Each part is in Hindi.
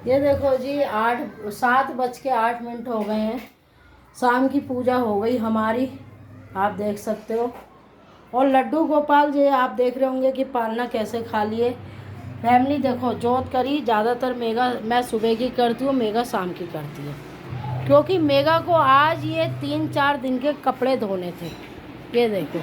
ये देखो जी 7:08 हो गए हैं। शाम की पूजा हो गई हमारी, आप देख सकते हो। और लड्डू गोपाल जी आप देख रहे होंगे कि पालना कैसे खा लिए। फैमिली देखो जोत करी, ज़्यादातर मेगा मैं सुबह की करती हूँ, मेगा शाम की करती है, क्योंकि मेगा को आज ये 3-4 दिन के कपड़े धोने थे। ये देखो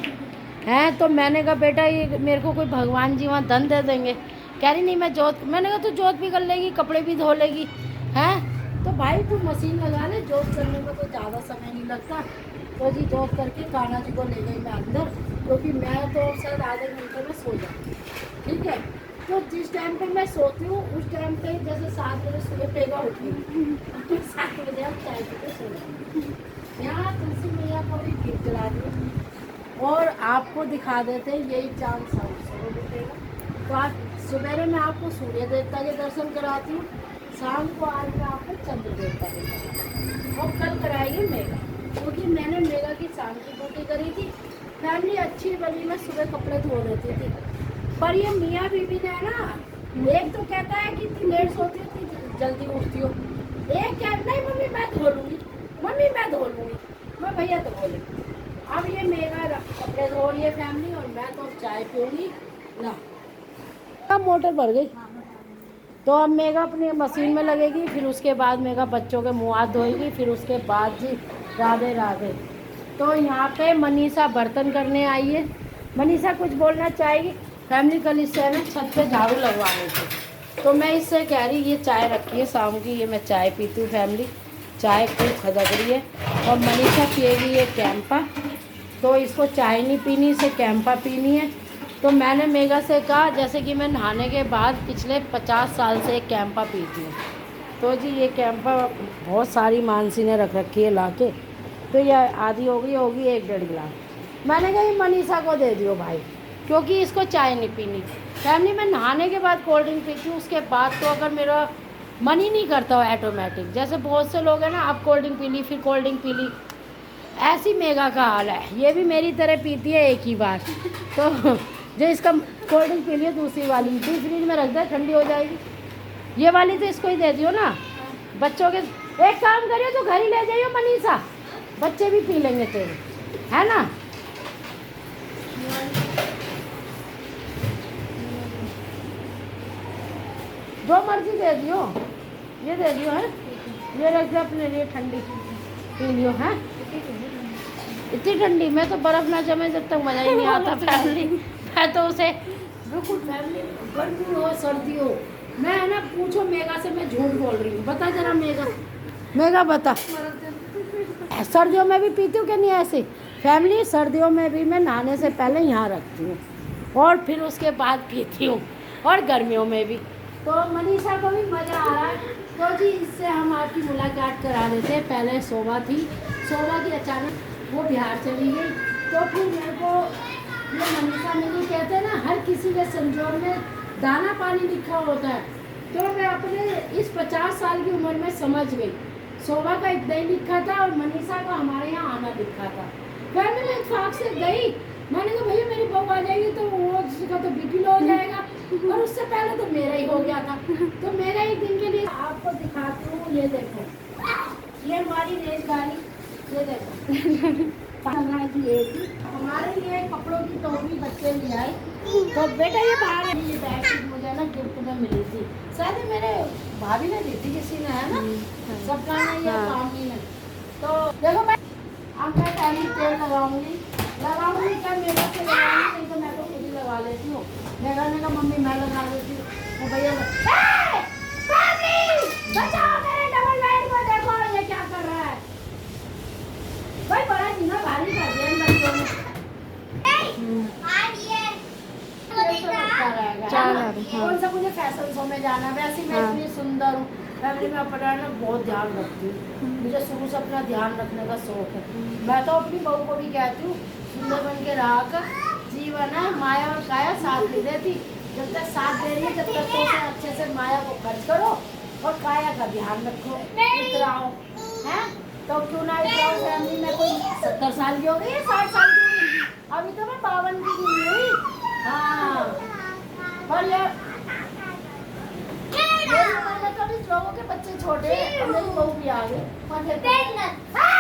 हैं, तो मैंने कहा बेटा ये मेरे को कोई भगवान जी वहाँ धन दे देंगे। कह रही नहीं मैं जोत, मैंने कहा तू जोत भी कर लेगी कपड़े भी धो लेगी हैं, तो भाई तू मशीन लगा ले, जोत करने में कोई ज़्यादा समय नहीं लगता। तो जी जोत करके कान्हा जी को ले गई मैं अंदर, क्योंकि मैं तो शायद आधे घंटे में सो जाती हूँ, ठीक है। तो जिस टाइम पे मैं सोती हूँ उस टाइम पे जैसे 7 बजे सुबह पेगा उठी 7 बजे आप चाय पी के सो जाती। यहाँ तुलसी मैया को भी दीप जला दी और आपको दिखा देते हैं यही चांद सूर्य उठेगा। तो आज सवेरे मैं आपको सूर्य देवता के दर्शन कराती हूँ, शाम को आज मैं आपको चंद्र देवता के कराती हूँ, और कल कराएगी मेगा, क्योंकि मैंने मेगा की शाम की ड्यूटी करी थी। फैमिली अच्छी बनी, मैं सुबह कपड़े धो देती थी, पर ये मियाँ बीबी ने ना, एक तो कहता है कि इतनी लेट सोती हो इतनी जल्दी उठती हो, एक कह नहीं मम्मी मैं धो लूँगी, मम्मी मैं धो लूँगी, मैं भैया तो धो लेंगे। अब ये मेरा कपड़े धो लिए फैमिली, और मैं तो चाय पीऊँगी ना। अब मोटर भर गई, तो अब मेगा अपनी मशीन में लगेगी, फिर उसके बाद मेगा बच्चों के मुँह हाथ धोएगी, फिर उसके बाद जी राधे राधे। तो यहाँ पे मनीषा बर्तन करने आई है। मनीषा कुछ बोलना चाहेगी? फैमिली कल इससे ना छत पे झाड़ू लगवाने थे, तो मैं इससे कह रही ये चाय रखी है शाम की, ये मैं चाय पीती हूँ फैमिली, चाय खूब खदक रही है। और मनीषा पिएगी ये कैंपा, तो इसको चाय नहीं पीनी, इसे कैंपा पीनी है। तो मैंने मेगा से कहा जैसे कि मैं नहाने के बाद पिछले 50 साल से एक कैंपा पीती हूँ, तो जी ये कैंपा बहुत सारी मानसी ने रख रखी है ला के, तो ये आधी हो गई होगी 1-1.5 गिलास। मैंने कहा ये मनीषा को दे दियो भाई, क्योंकि इसको चाय नहीं पीनी। फैमिली में नहाने के बाद कोल्ड ड्रिंक पीती हूँ, उसके बाद तो अगर मेरा मन ही नहीं करता हो ऑटोमेटिक, जैसे बहुत से लोग हैं ना, आप कोल्ड ड्रिंक पी ली फिर कोल्ड ड्रिंक पी ली, ऐसी मेगा का हाल है। ये भी मेरी तरह पीती है एक ही बार, तो जो इसका कोल्ड ड्रिंक पी लिया दूसरी वाली डीप फ्रिज में रख दे ठंडी हो जाएगी, ये वाली तो इसको ही दे दियो ना। बच्चों के एक काम करियो तो घर ही ले जाइयो मनीषा, बच्चे भी पी लेंगे तेरे, है ना। जो मर्जी दे दियो, ये दे दियो है, ये रख दे अपने लिए ठंडी पी लियो है। इतनी ठंडी, मैं तो बर्फ़ ना जमे जब तक मज़ा ही नहीं आता फैमिली। मैं तो उसे बिल्कुल फैमिली गर्मी हो सर्दी हो, मैं है ना पूछो मेगा से मैं झूठ बोल रही हूँ, बता जरा मेगा, मेगा बता। सर्दियों में भी पीती हूँ कि नहीं ऐसे फैमिली, सर्दियों में भी मैं नहाने से पहले यहाँ रखती हूँ और फिर उसके बाद पीती हूँ, और गर्मियों में भी। तो मनीषा को भी मज़ा आ रहा है, तो जी इससे हम आपकी मुलाकात करा देते हैं। पहले शोभा थी, शोभा की अचानक वो बिहार चली गई, तो फिर मेरे को ये मनीषा मेरी कहते हैं ना हर किसी के संजोग में दाना पानी लिखा होता है, तो मैं अपने इस 50 साल की उम्र में समझ गई। शोभा का इतना ही लिखा था और मनीषा का हमारे यहाँ आना लिखा था। फिर मैं इत्तेफाक से गई, मैंने कहा भैया मेरी बहू आ जाएगी तो वो उसका तो बीपी लो हो जाएगा, और उससे पहले तो मेरा ही हो गया था। तो मेरा एक दिन के लिए आपको दिखाती हूँ, ये देखो ये हमारी रेलगाड़ी, ये देखो हमारे लिए कपड़ों की टोकरी बच्चे ले आए, तो बेटा ये बाहर ये बैग मुझे ना गिफ्ट में मिली थी, शायद मेरे भाभी ने दी थी किसी ने, है ना, सबका ना ये फैमिली ने। तो देखो भाई अब मैं टाइम तेल लगाऊंगी क्या मेरा से लगाऊंगी, नहीं तो मैं तो खुद ही लगा लेती हूँ। मेरा ने कहा मम्मी मैं लगा देती हूँ, तो भैया बचाओ मेरे डबल बेड को, देखो ये क्या कर रहा है भाई, बड़ा जीना भारी कर दिया इन बच्चों ने। कौन सा मुझे फैशन शो में जाना, वैसे मैं इतनी सुंदर हूँ, फैमिली में अपना ना बहुत ध्यान रखती हूँ, मुझे शुरू से अपना ध्यान रखने का शौक है। मैं तो अपनी बहू को भी कहती हूँ सुंदर बन के रहा कर, जीवन है माया और काया साथ नहीं देती, जब तक साथ दे रही है जब तक तो अच्छे से माया को खर्च करो और काया का ध्यान रखो, इतराओ है तो क्यों ना इतराओ। फैमिली में कोई 70 साल की हो गई है, 60 साल की हो गई, अभी तो मैं 52 की नहीं हुई। हाँ पर यार कभी लोगों बच्चे छोटे हैं, और मेरी बहू भी आ गई।